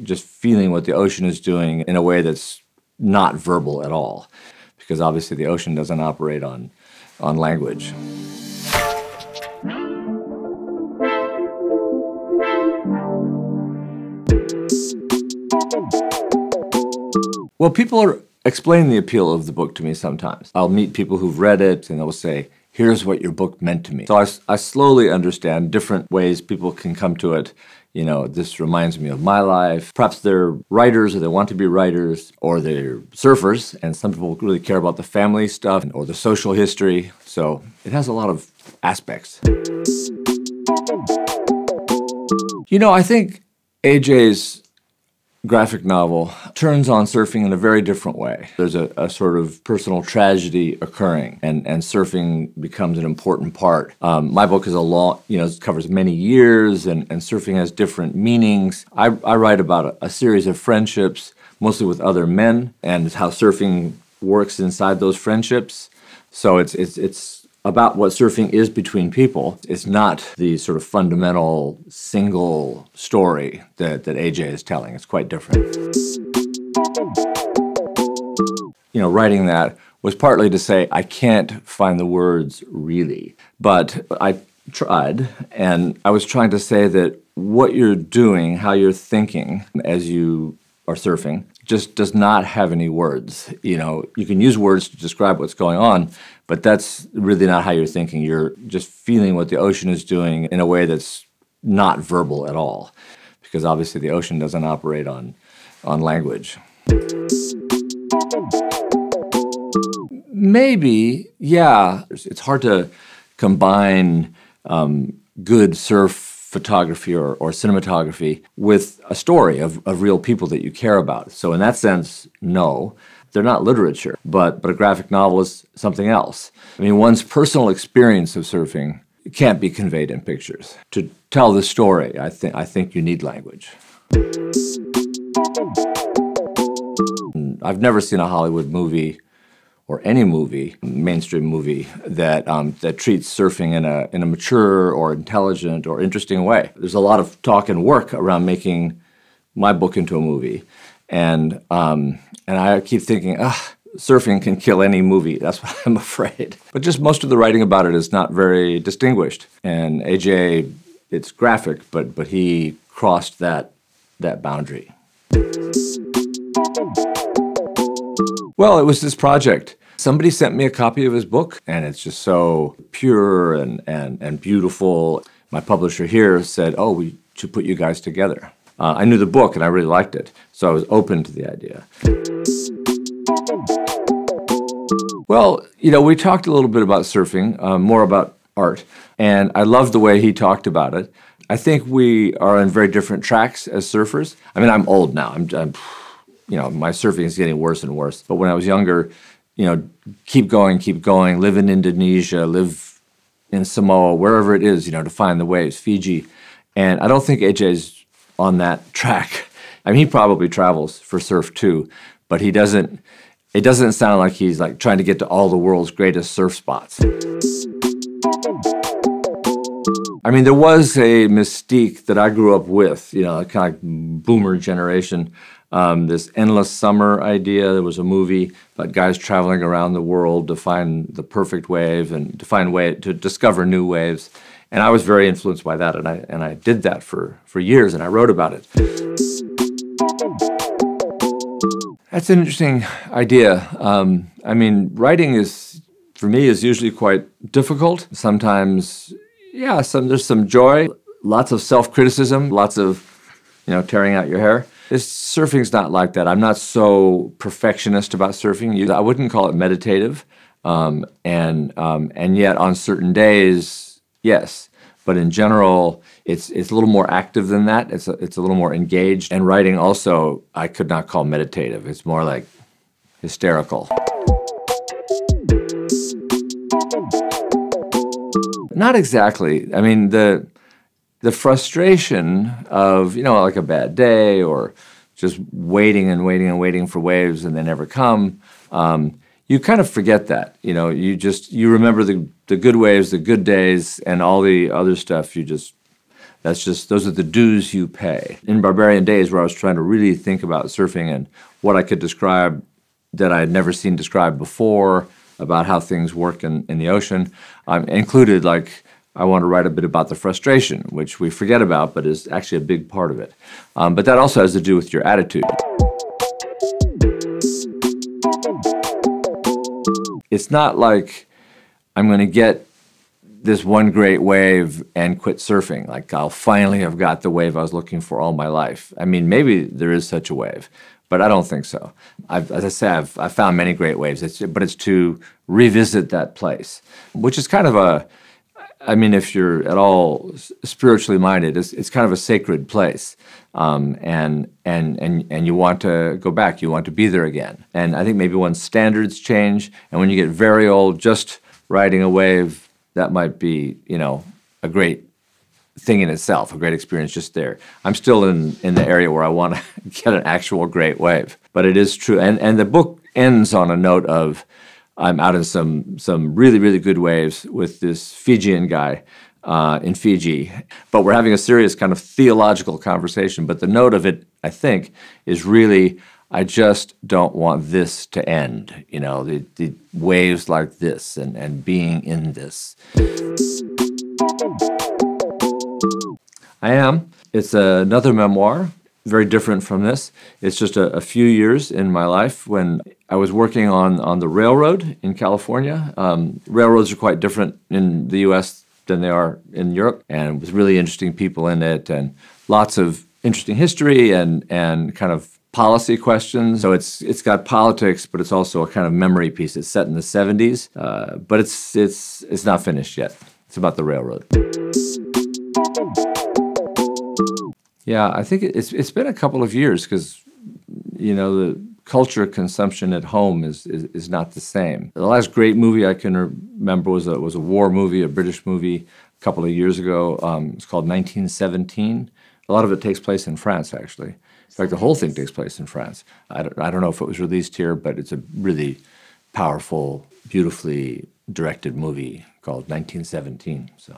just feeling what the ocean is doing in a way that's not verbal at all, because obviously the ocean doesn't operate on language. Well, people explain the appeal of the book to me sometimes. I'll meet people who've read it and they'll say, here's what your book meant to me. So I slowly understand different ways people can come to it. You know, this reminds me of my life. Perhaps they're writers or they want to be writers, or they're surfers, and some people really care about the family stuff or the social history. So it has a lot of aspects. You know, I think AJ's graphic novel turns on surfing in a very different way. There's a sort of personal tragedy occurring, and surfing becomes an important part. My book is it covers many years, and surfing has different meanings. I write about a series of friendships, mostly with other men, and how surfing works inside those friendships. So it's about what surfing is between people. It's not the sort of fundamental single story that AJ is telling. It's quite different. You know, writing that was partly to say, I can't find the words really. But I tried, and I was trying to say that what you're doing, how you're thinking as you are surfing, just does not have any words. You know, you can use words to describe what's going on, but that's really not how you're thinking. You're just feeling what the ocean is doing in a way that's not verbal at all, because obviously the ocean doesn't operate on language. Maybe, yeah. It's hard to combine good surf photography or cinematography with a story of real people that you care about. So in that sense, no. They're not literature, but a graphic novel is something else. I mean, one's personal experience of surfing can't be conveyed in pictures. To tell the story, I think you need language. I've never seen a Hollywood movie or any movie, mainstream movie, that treats surfing in a mature or intelligent or interesting way. There's a lot of talk and work around making my book into a movie, and I keep thinking, surfing can kill any movie. That's what I'm afraid. But just most of the writing about it is not very distinguished. And AJ, it's graphic, but he crossed that boundary. Well, it was this project. Somebody sent me a copy of his book, and it's just so pure and beautiful. My publisher here said, oh, we should put you guys together. I knew the book, and I really liked it, so I was open to the idea. Well, you know, we talked a little bit about surfing, more about art, and I loved the way he talked about it. I think we are on very different tracks as surfers. I mean, I'm old now. You know, my surfing is getting worse and worse. But when I was younger, you know, keep going, live in Indonesia, live in Samoa, wherever it is, you know, to find the waves, Fiji. And I don't think AJ's on that track. I mean, he probably travels for surf too, but it doesn't sound like he's like trying to get to all the world's greatest surf spots. I mean, there was a mystique that I grew up with, you know, kind of like boomer generation. This endless summer idea. There was a movie about guys traveling around the world to find the perfect wave and to discover new waves. And I was very influenced by that, and I did that for years, and I wrote about it. That's an interesting idea. I mean, writing for me, is usually quite difficult. Sometimes, yeah, there's some joy, lots of self-criticism, lots of, you know, tearing out your hair. Surfing's not like that. I'm not so perfectionist about surfing. I wouldn't call it meditative, and yet on certain days, yes. But in general, it's a little more active than that. It's a little more engaged. And writing also, I could not call meditative. It's more like hysterical. Not exactly. I mean, the frustration of, you know, like a bad day or just waiting and waiting and waiting for waves and they never come, you kind of forget that. You know, you remember the good waves, the good days, and all the other stuff you just That's just, those are the dues you pay. In barbarian days, where I was trying to really think about surfing and what I could describe that I had never seen described before about how things work in the ocean, included, like, I want to write a bit about the frustration, which we forget about, but is actually a big part of it. But that also has to do with your attitude. It's not like I'm going to get this one great wave and quit surfing. Like, I'll finally have got the wave I was looking for all my life. I mean, maybe there is such a wave, but I don't think so. As I say, I've found many great waves, but it's to revisit that place, which is kind of a, I mean, if you're at all spiritually minded, it's kind of a sacred place, and you want to go back. You want to be there again. And I think maybe when standards change, and when you get very old, just riding a wave, that might be, you know, a great thing in itself, a great experience just there. I'm still in the area where I want to get an actual great wave, but it is true. And the book ends on a note of, I'm out in some really, really good waves with this Fijian guy in Fiji. But we're having a serious kind of theological conversation. But the note of it, I think, is really, I just don't want this to end. You know, the waves like this and being in this. I am. It's another memoir. Very different from this. It's just a few years in my life when I was working on the railroad in California. Railroads are quite different in the U.S. than they are in Europe, and with really interesting people in it, and lots of interesting history and kind of policy questions. So it's got politics, but it's also a kind of memory piece. It's set in the 70s, but it's not finished yet. It's about the railroad. Yeah, I think it's been a couple of years because, you know, the culture consumption at home is not the same. The last great movie I can remember was a war movie, a British movie, a couple of years ago. It's called 1917. A lot of it takes place in France, actually. In fact, the whole thing takes place in France. I don't know if it was released here, but it's a really powerful, beautifully directed movie called 1917. So.